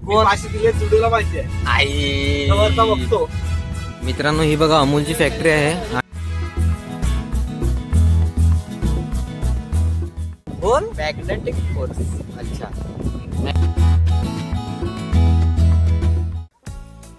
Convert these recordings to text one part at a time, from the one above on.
कोण? पाचशे दिले जुडूला पाहिजे आई वरचा बघतो. मित्रांनो ही बघा अमूलची फॅक्टरी आहे. बोल मॅग्नेटिक फोर्स. अच्छा.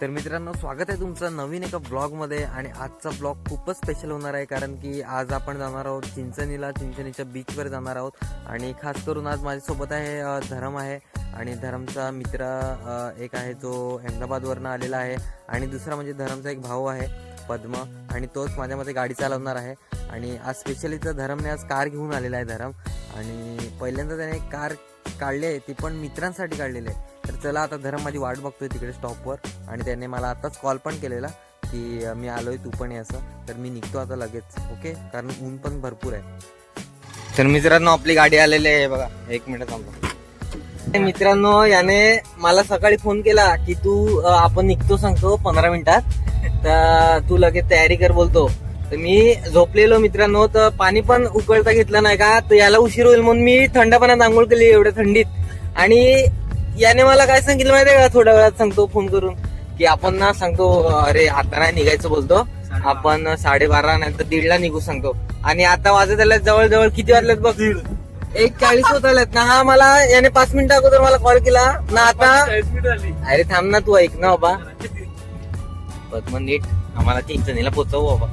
तर मित्रांनो स्वागत आहे तुमचं नवीन एका ब्लॉगमध्ये. आणि आजचा ब्लॉग खूपच स्पेशल होणार आहे कारण की आज आपण जाणार आहोत चिंचणीच्या बीचवर जाणार आहोत. आणि खास करून आज माझ्यासोबत आहे धरम आहे. आणि धरमचा मित्र एक आहे जो अहमदाबादवरनं आलेला आहे. आणि दुसरा म्हणजे धरमचा एक भाऊ आहे पद्म, आणि तोच माझ्यामध्ये गाडी चालवणार आहे. आणि आज स्पेशली तर धरमने आज कार घेऊन आलेला आहे धरम. आणि पहिल्यांदा त्याने एक कार काढली आहे, ती पण मित्रांसाठी काढलेली आहे. तर चला आता धरम माझी वाट बघतोय तिकडे स्टॉपवर. आणि त्याने मला आताच कॉल पण केलेला की मी आलोय तू पण ये असं. तर मी निघतो आता लगेच. ओके, कारण ऊन पण भरपूर आहे. तर मित्रांनो आपली गाडी आलेली आहे बघा. एक मिनिट थांबा. मित्रांनो याने मला सकाळी फोन केला की तू आपण निघतो सांगतो 15 मिनिटात, तर तू लगेच तयारी कर बोलतो. तर मी झोपलेलो मित्रांनो, तर पाणी पण उकळता घेतलं नाही का, तर याला उशीर होईल म्हणून मी थंड पाण्यात आंघोळ केली एवढ्या थंडीत. आणि याने मला काय सांगितलं माहितीये का, थोड्या वेळात सांगतो फोन करून की आपण ना सांगतो अरे आता नाही निघायचं बोलतो, आपण 12:30 नाही तर 1:30 निघू सांगतो. आणि आता वाजत आल्यात जवळजवळ किती वाजलेत बघ, 1:40 होत आल्यात ना. हा मला याने 5 मिनिटं अगोदर मला कॉल केला ना. आता अरे थांब ना, तू ऐक ना बाबा. पद्म नीट आम्हाला चिंचणीला पोचव बाबा.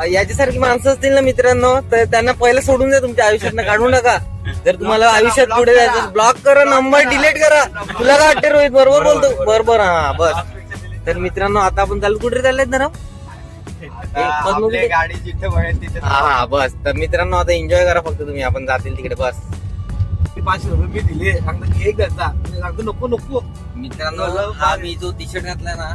याच्यासारखी माणसं असतील ना मित्रांनो, तर त्यांना पहिलं सोडून द्या तुमच्या आयुष्यात, काढू नका. जर तुम्हाला आयुष्यात पुढे जायचं, ब्लॉक करा, नंबर डिलीट करा. तुला काय वाटते रोहित, बरोबर बोलतो? बरोबर, हा बस. तर मित्रांनो आता आपण चालू कुठे चाललेत ना गाडी जिथे बघेल तिथे. हा बस. तर मित्रांनो आता एन्जॉय करा फक्त तुम्ही, आपण जातील तिकडे बस. 500 रुपये मी दिले, सांगतो घे घरचा. सांगतो नको नको. मित्रांनो हा मी जो टी शर्ट घातलाय ना,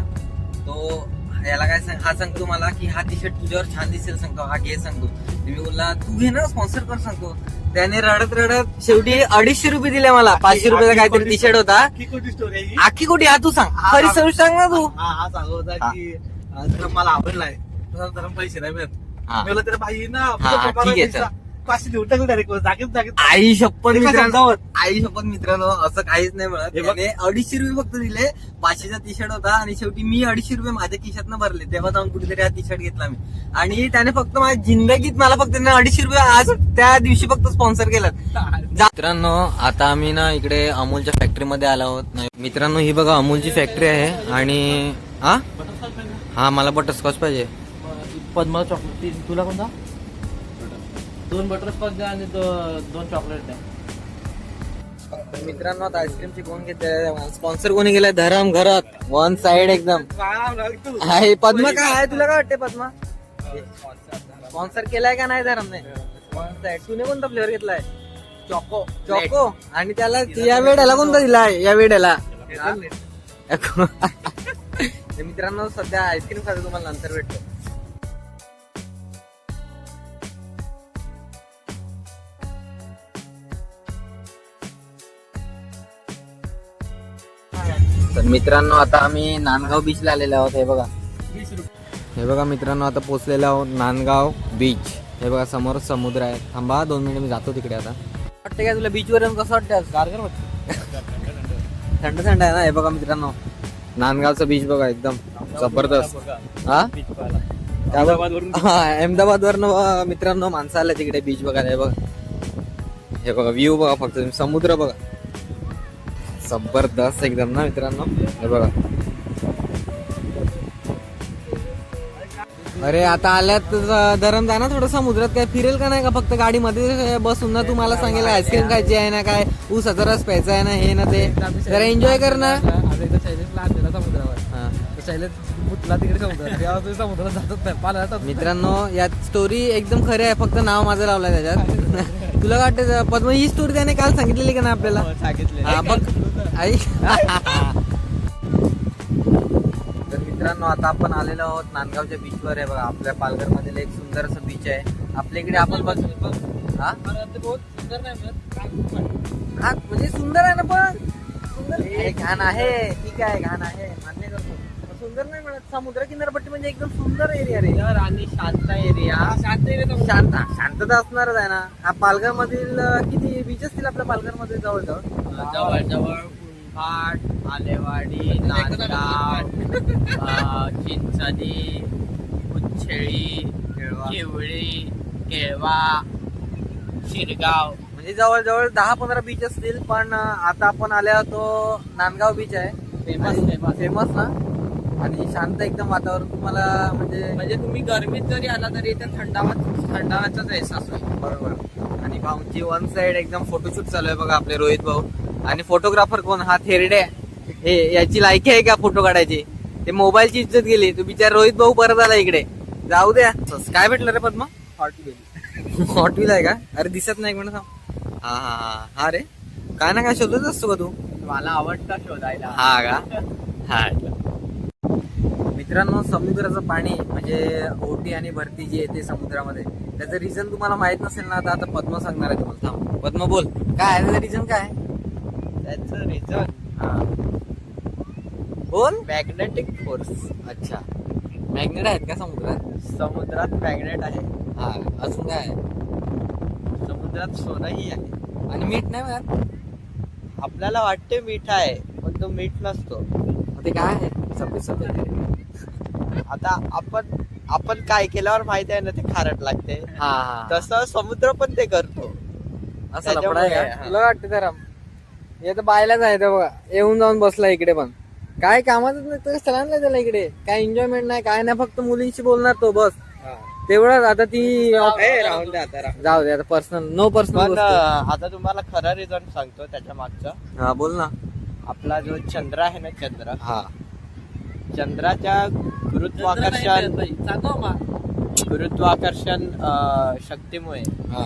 तो याला काय सांग, हा सांगतो मला की हा टी शर्ट तुझ्यावर छान दिसेल सांगतो, हा घे सांगतो. मी बोलला तू घे ना, स्पॉन्सर कर सांगतो. त्याने रडत रडत शेवटी 250 रुपये दिले मला. 500 रुपयाचा काहीतरी टी शर्ट होता. खोटी स्टोरी आहे ही. आखी कुठे हा तू सांग, खरी सर सांग ना तू. हा सांगत होता की मला आवडलाय, तर पैसे नाही मिळत. हा. मी बोललो, त्याला भाई ना हा, ठीक आहे, चल. 500 देऊन टाकलं डायरेक्ट जागेत. आई शपथ एका मित्रांनो, शब्दावर. आई शपथ मित्रांनो, असं काहीच नाही मिळत. हे बघ. त्याने 250 रुपये फक्त दिले. 500चा टी शर्ट होता आणि शेवटी मी 250 रुपये माझ्या खिशातनं भरले. तेव्हा जाऊन कुठेतरी हा टी शर्ट घेतला मी. आणि त्याने फक्त माझ्या जिंदगीत मला फक्त 250 रुपये आज त्या दिवशी फक्त स्पॉन्सर केलं. मित्रांनो आता आम्ही ना इकडे अमूलच्या फॅक्टरीमध्ये आलो आहोत. मित्रांनो ही बघा अमूलची फॅक्टरी आहे. आणि हा मला बटरस्कॉच पाहिजे. पद्मा चॉकलेट. तुला कोणता? 2 बटरस्कॉच द्या आणि 2 चॉकलेट द्या. तर मित्रांनो आता आईस्क्रीमची कोण घेते, स्पॉन्सर कोणी केलाय? धरम घरात वन साइड एकदम आहे. पद्मा काय आहे, तुला काय वाटते पद्मा? स्पॉन्सर केलाय का नाही धरमने? One side. तुने कोणता फ्लेवर घेतलाय? चॉको. आणि त्याला या वेळेला कोणता दिलाय? या वेळेला मित्रांनो सध्या आईस्क्रीम खातो, तुम्हाला नंतर भेटतो. तर मित्रांनो आता आम्ही नांदगाव बीचला आलेलो आहोत. हे बघा मित्रांनो आता पोहोचलेलो आहोत नांदगाव बीच. हे बघा समोर समुद्र आहे. थांबा 2 मिनिट, मी जातो तिकडे आता. वाटतं काय तुला बीचवर येऊन कसं वाटतं? गारगार वाटतं, थंड थंड आहे ना. हे बघा मित्रांनो नांदगावचं बीच बघा, एकदम जबरदस्त. हा अहमदाबाद वरनं मित्रांनो माणसं आल्या तिकडे बीच बघायला. हे बघा व्ह्यू बघा फक्त, समुद्र बघा जबरदस्त एकदम ना मित्रांनो. हे बघा. अरे आता आल्यात धरम जा ना थोडं समुद्रात. काय फिरेल का नाही का? फक्त गाडीमध्ये बसून ना. तू मला सांगेल आईस्क्रीम खायची आहे ना, काय ऊसाचा रस प्यायचा आहे ना, हे ना ते. जरा एन्जॉय कर ना. शैलेशला आणलेला समुद्रावर. शैलेश मुतला तिकडे समुद्रात जातच नाही. मित्रांनो यात स्टोरी एकदम खरी आहे, फक्त नाव माझं लावलंय त्याच्यात. तुला काय वाटतं पद्म, ही स्टोरी त्याने काल सांगितलेली का नाही आपल्याला? हा बघ आई. तर मित्रांनो आता आपण आलेलो आहोत नांदगावच्या बीचवर. आहे बघा आपल्या पालघर मधील एक सुंदर असं बीच आहे. आपल्या इकडे आपण बघ हा म्हणजे सुंदर आहे ना, पण सुंदर घाण आहे. ठीक आहे घाण आहे, मान्य करतो. सुंदर नाही म्हणत, समुद्र किनारपट्टी म्हणजे एकदम सुंदर एरिया रे. आणि शांत एरिया. शांतता असणारच आहे ना. हा पालघर मधील किती बीच असतील आपल्या पालघर मध्ये? जवळ जवळ घाट, आलेवाडी, नांदगाव, चिंचणी, उच्छेळी, केवळी, केळवा, शिरगाव. म्हणजे जवळजवळ 10-15 बीच असतील, पण आता आपण आल्या तो नांदगाव बीच आहे फेमस ना, आणि शांत एकदम वातावरण तुम्हाला म्हणजे तुम्ही गरमीत जरी आला तरी इथे थंडावाचाच एहसास होईल. बरोबर. आणि भाऊंची वन साइड एकदम फोटोशूट चालू आहे बघा आपले रोहित भाऊ. आणि फोटोग्राफर कोण? हा थेरडे. हे याची लायकी आहे का फोटो काढायची? ते मोबाईलची इज्जत गेली. तू बिचार रोहित भाऊ परत आला इकडे. जाऊ द्या. काय भेटलं रे पद्मा? हॉट व्हील आहे का? अरे दिसत नाही, एक मिनिट थांब. हा रे, काय ना काय शोधत असतो का तू? मला आवडतं शोधायला. हा का? हा. मित्रांनो, समुद्राचं पाणी म्हणजे ओटी आणि भरती जी येते समुद्रामध्ये, त्याचं रिझन तुम्हाला माहित नसेल ना, आता पद्म सांगणार आहे तुम्हाला. थांब पद्म, बोल काय आहे त्याचं रिझन? काय त्याचं रिझन बोल. Magnetic force. अच्छा, मॅग्नेट आहेत का समुद्रात? समुद्रात मॅग्नेट आहे. हा, अजून काय आहे? समुद्रात सोनंही आहे. आणि मीठ नाही मिळत? आपल्याला वाटते मीठ आहे, पण तो मीठ नसतो. ते काय आहे? सफेद. आता आपण काय केल्यावर माहिती आहे ना, ते खारट लागते. हा, तसं समुद्र पण ते करतो. असं लफडा आहे त्याच्यामुळे, का? तुला वाटतं तर हे तर बायलाच आहे ते बघा, येऊन जाऊन बसला इकडे. पण काय कामातच नाही तर सगळ्यांना त्याला इकडे काय एन्जॉयमेंट नाही, काय नाही, फक्त मुलींशी बोलणार तो बस तेवढंच. आता ती राहून दे आता. जाऊ दे, आता पर्सनल नो पण पर्सनल. आता तुम्हाला खरं रिझन सांगतो त्याच्या मागचं. हा, बोल ना. आपला जो चंद्र आहे ना, हा, चंद्राच्या गुरुत्वाकर्षण शक्तीमुळे हा,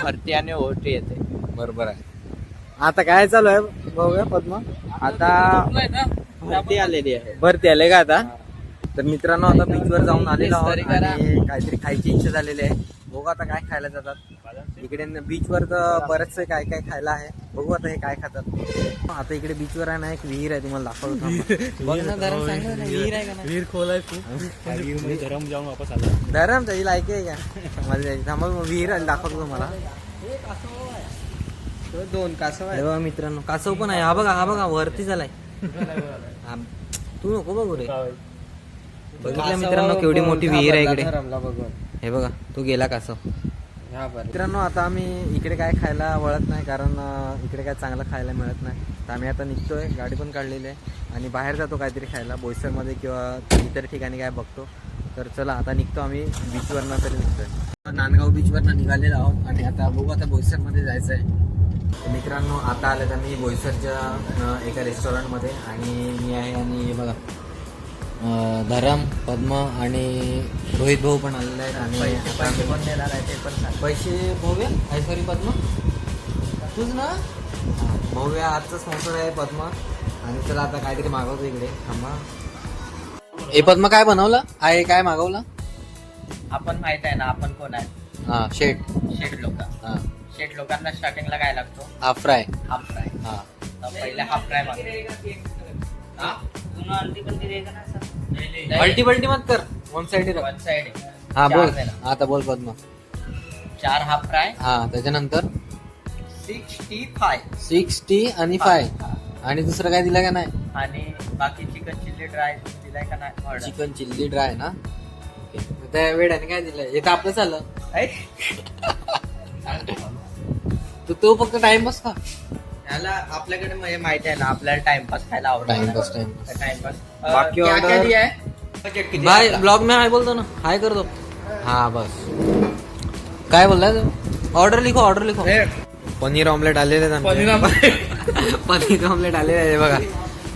भरती आणि ओहोटी येते. बरोबर आहे. आता काय चालू आहे बघूया पद्मा? आता भरती आलेली आहे. भरती आले का आता? तर मित्रांनो, आता बीचवर जाऊन आलेलो आहोत आणि काहीतरी खायची इच्छा झालेली आहे. बघू आता काय खायला जातात इकडे. बीचवर तर बरेचसे काय काय खायला आहे. बघू आता हे काय खातात. आता इकडे बीचवर आहे ना, एक विहीर आहे, तुम्हाला दाखवतो. बघ ना धरम, सांग ना विहीर आहे का ना? विहीर खोल आहे खूप. गरम जाऊन वापस आला. धरम त्याची लायकी आहे का? मला थांबा, विहीर आहे दाखवतो तुम्हाला. दोन कासव हे बघा मित्रांनो, कासव पण आहे. हा बघा वरती झालाय. तू नको बघू रे. बघितलं मित्रांनो, केवढी मोठी विहीर आहे इकडे. हे बघा, तो गेला कासव. मित्रांनो, आता आम्ही इकडे काय खायला वळत नाही, कारण इकडे काय चांगलं खायला मिळत नाही. तर आम्ही आता निघतोय, गाडी पण काढलेली आहे आणि बाहेर जातो काहीतरी खायला, बोईसरमध्ये किंवा इतर ठिकाणी काय बघतो. तर चला आता निघतो आम्ही बीचवरनं, तरी निघतोय. नांदगाव बीचवरनं निघालेलो आहोत आणि आता बघू, आता बोईसरमध्ये जायचं आहे. मित्रांनो, आता आलेत आम्ही बोईसरच्या एका रेस्टॉरंटमध्ये आणि मी आहे आणि हे बघा धरम, पद्म आणि रोहित भाऊ पण आलेले आहेत. आणि पैसे पण देणार आहे, ते पण सांग. पैसे भव्या आहे, सॉरी पद्म तूच ना. भव्या आजचा स्पॉन्सर आहे पद्म. आणि चला आता काहीतरी मागवतो इकडे. थांबा. हे पद्म काय बनवलं आहे? काय मागवलं? आपण माहित आहे ना आपण कोण आहे? हा, शेट लोक. हा, शेट लोकांना स्टार्टिंगला काय लागतो? Half fry. Half fry. हा, पहिले हाफ फ्राय अल्टी मत कर, वन साइड. One side. हा बोल, आता बोल पद्म. 4 हाफ फ्राय. हा, त्याच्यानंतर 65 60 आणि 5. आणि दुसरं काय दिलं का नाही? आणि बाकी चिकन चिल्ली ड्राय दिलाय का नाही? चिकन चिल्ली ड्राय ना. त्या वेळाने काय दिलंय? हे तर आपलं चाललं. तो फक्त टाइमपास का? याला आपल्याकडे म्हणजे माहिती आहे ना, आपल्याला टाइमपास खायला आवडतो. टाइमपास. बाकी क्या order- दिया है? बजट किती बाय, आहे? ब्लॉग में हाय बोलतो ना, हाय कर दो. हा बस. काय बोललाय तू? ऑर्डर लिखो. पनीर ऑमलेट आलेले आहेत आमचे. पनीर ऑमलेट आलेले आहे बघा.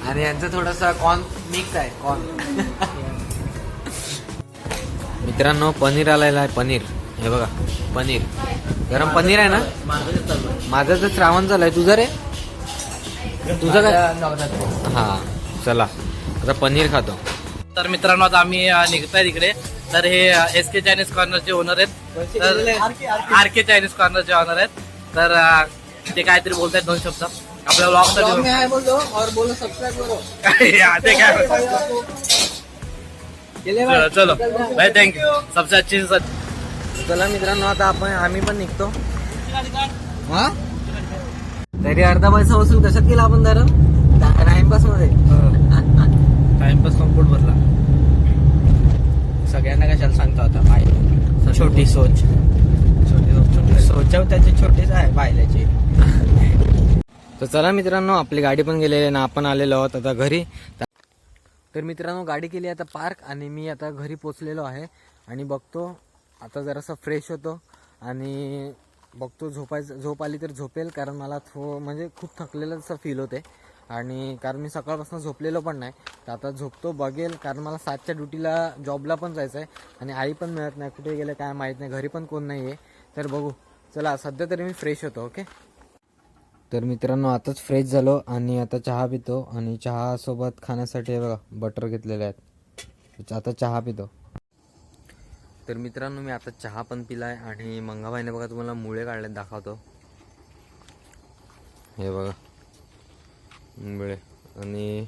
आणि यांचं थोडंसं कॉर्न मिक्स आहे, कॉर्न. मित्रांनो, पनीर आलेला आहे. पनीर हे बघा, पनीर गरम पनीर आहे ना. माझं तर श्रावण चालू आहे. तुझं रे? तुझं काय? हा, चला आता पनीर खातो. तर मित्रांनो, आता आम्ही निघतोय तिकडे. तर हे SK चायनीज कॉर्नरचे ओनर आहेत. तर RK चायनीज कॉर्नरचे ओनर आहेत. तर ते काहीतरी बोलतायत 2 शब्द आपल्या ब्लॉग में हाय बोलो और बोलो सब्सक्राइब करो. ते काय. चलो भाई, थँक्यू. सबसे अच्छी. चला मित्रांनो, आता आम्ही पण निघतो. हा, तरी अर्धा पैसा वसूल कशात केला आपण धरम? टाइमपास मध्ये टाइमपास कम्प्लीट भरला. सगळ्यांना कशाला सांगतो आता पाहिजे छोटी सोच सोच त्याची छोटीच आहे पाहिल्याची. तर चला मित्रांनो, आपली गाडी पण गेलेली आहे ना, आपण आलेलो आहोत आता घरी. तर मित्रांनो, गाडी केली आता पार्क आणि मी आता घरी पोचलेलो आहे आणि बघतो आता जरासं फ्रेश होतो आणि बघतो झोप आली तर झोपेल, कारण मला म्हणजे खूप थकलेलं असं फील होते आणि कारण मी सकाळपासून झोपलेलो पण नाही. तर आता झोपतो, बघेल, कारण मला 7च्या ड्युटीला जॉबला पण जायचं आहे आणि आई पण मिळत नाही, कुठे गेले काय माहीत नाही, घरी पण कोण नाही आहे. तर बघू, चला सध्या तरी मी फ्रेश होतो. ओके. तर मित्रांनो, आताच फ्रेश झालो आणि आता चहा पितो आणि चहासोबत खाण्यासाठी हे बघा बटर घेतलेले आहेत, आता चहा पितो. तर मित्रांनो, मी आता चहा पण पिला आहे आणि मंगाबाईने बघा तुम्हाला मुळे काढलेत, दाखवतो. हे बघा मुळे. आणि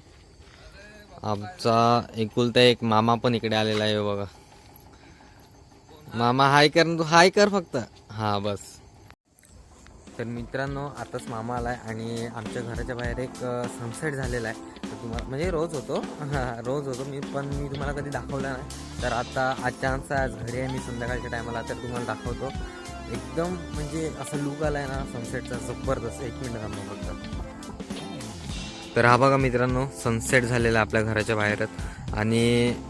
आमचा एकुलता एक मामा पण इकडे आलेला आहे बघा. मामा हाय कर ना, तू हाय कर फक्त. हां बस. तर मित्रांनो, आताच मामा आला आहे आणि आमच्या घराच्या बाहेर एक सनसेट झालेला आहे. तर तुम्हाला म्हणजे रोज होतो मी तुम्हाला कधी दाखवला नाही. तर आता आज चान्स आहे, आज घरी आहे मी संध्याकाळच्या टायमाला, तर तुम्हाला दाखवतो. एकदम म्हणजे असं लुक आला आहे ना सनसेटचा, जबरदस्त. 1 मिनिट थांबा फक्त. तर हा बघा मित्रांनो, सनसेट झालेला आपल्या घराच्या बाहेरच. आणि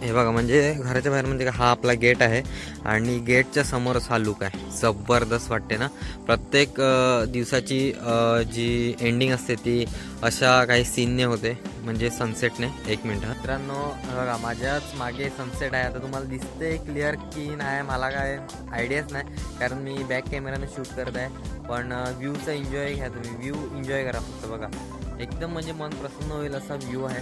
हे बघा म्हणजे घराच्या बाहेर म्हणजे हा आपला गेट आहे आणि गेटच्या समोरच हा लुक आहे. जबरदस्त वाटते ना. प्रत्येक दिवसाची जी एंडिंग असते ती अशा काही सीनने होते, म्हणजे सनसेटने. 1 मिनिट. मित्रांनो बघा, माझ्याच मागे सनसेट आहे. आता तुम्हाला दिसते क्लिअर की नाही मला काय आयडियाच नाही, कारण मी बॅक कॅमेराने शूट करत आहे. पण व्ह्यूचा एन्जॉय घ्या तुम्ही, व्ह्यू एन्जॉय करा फक्त. बघा एकदम म्हणजे मन प्रसन्न होईल असा व्ह्यू आहे,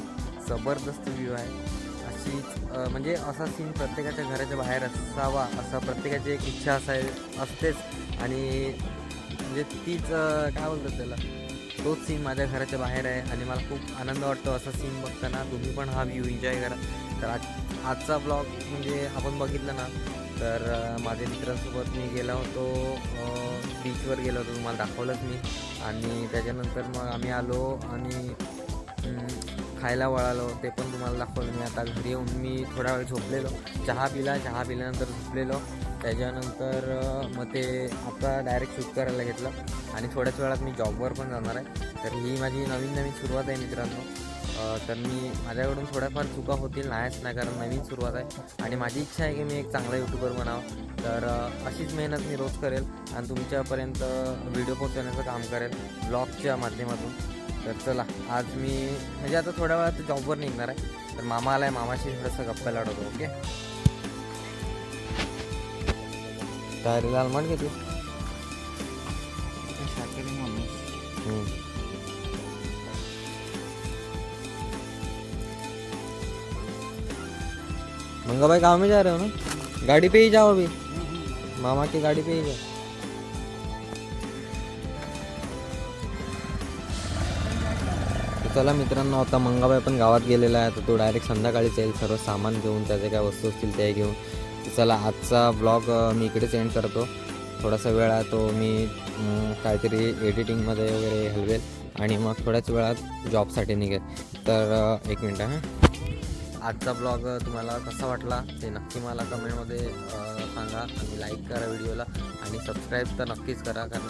जबरदस्त व्ह्यू आहे. अशीच म्हणजे असा सीन प्रत्येकाच्या घराच्या बाहेर असावा, असं प्रत्येकाची एक इच्छा असतेच. आणि म्हणजे तीच काय बोलतात त्याला, तोच सीन माझ्या घराच्या बाहेर आहे आणि मला खूप आनंद वाटतो असा सीन बघताना. तुम्ही पण हा व्ह्यू एन्जॉय करा. तर आजचा ब्लॉग म्हणजे आपण बघितलं ना, तर माझ्या मित्रांसोबत मी गेलो होतो, बीचवर गेलो होतो, तुम्हाला दाखवलंच मी. आणि त्याच्यानंतर मग आम्ही आलो आणि खायला वळालो, ते पण तुम्हाला दाखवलं मी. आता घरी येऊन मी थोडा वेळ झोपलेलो, चहा पिल्यानंतर झोपलेलो. त्याच्यानंतर मग ते आता डायरेक्ट शूट करायला घेतलं आणि थोड्याच वेळात मी जॉबवर पण जाणार आहे. तर ही माझी नवीन सुरुवात आहे मित्रांनो. तर माझ्याकडून थोड्याफार चुका होतील, नाहीच नाही, कारण नवीन सुरुवात आहे आणि माझी इच्छा आहे की मी एक चांगला यूट्यूबर बनावं. तर अशीच मेहनत मी रोज करेल आणि तुमच्यापर्यंत व्हिडिओ पोहोचवण्याचं काम करेल ब्लॉगच्या माध्यमातून. तर चला, आज मी म्हणजे आता थोड्या वेळात जॉबवर निघणार आहे. तर मामा आला आहे, मामाशी थोडंसं गप्पा लाडवतो. ओके. काय लाल म्हण घेते मंगा भाई, गाँव में जा रहे हो ना, गाड़ी पे ही जाओ अभी, मामा की गाड़ी पे ही जाओ. चला मित्रांनो, आता मंगाबाई पण गावात गेलेला आहे. तर तो डायरेक्ट संध्याकाळीच येईल, सर्व सामान घेऊन, त्याचे काय वस्तू असतील ते घेऊन. चला, आजचा ब्लॉग मी इकडेच एंड करतो. थोडासा वेळ आहे तो मी काहीतरी एडिटिंगमध्ये वगैरे हलवेल आणि मग थोड्याच वेळात जॉबसाठी निघेल. तर 1 मिनटं. हां, आजचा ब्लॉग तुम्हाला कसा वाटला ते नक्की मला कमेंटमध्ये सांगा आणि लाईक करा व्हिडिओला आणि सबस्क्राईब तर नक्कीच करा, कारण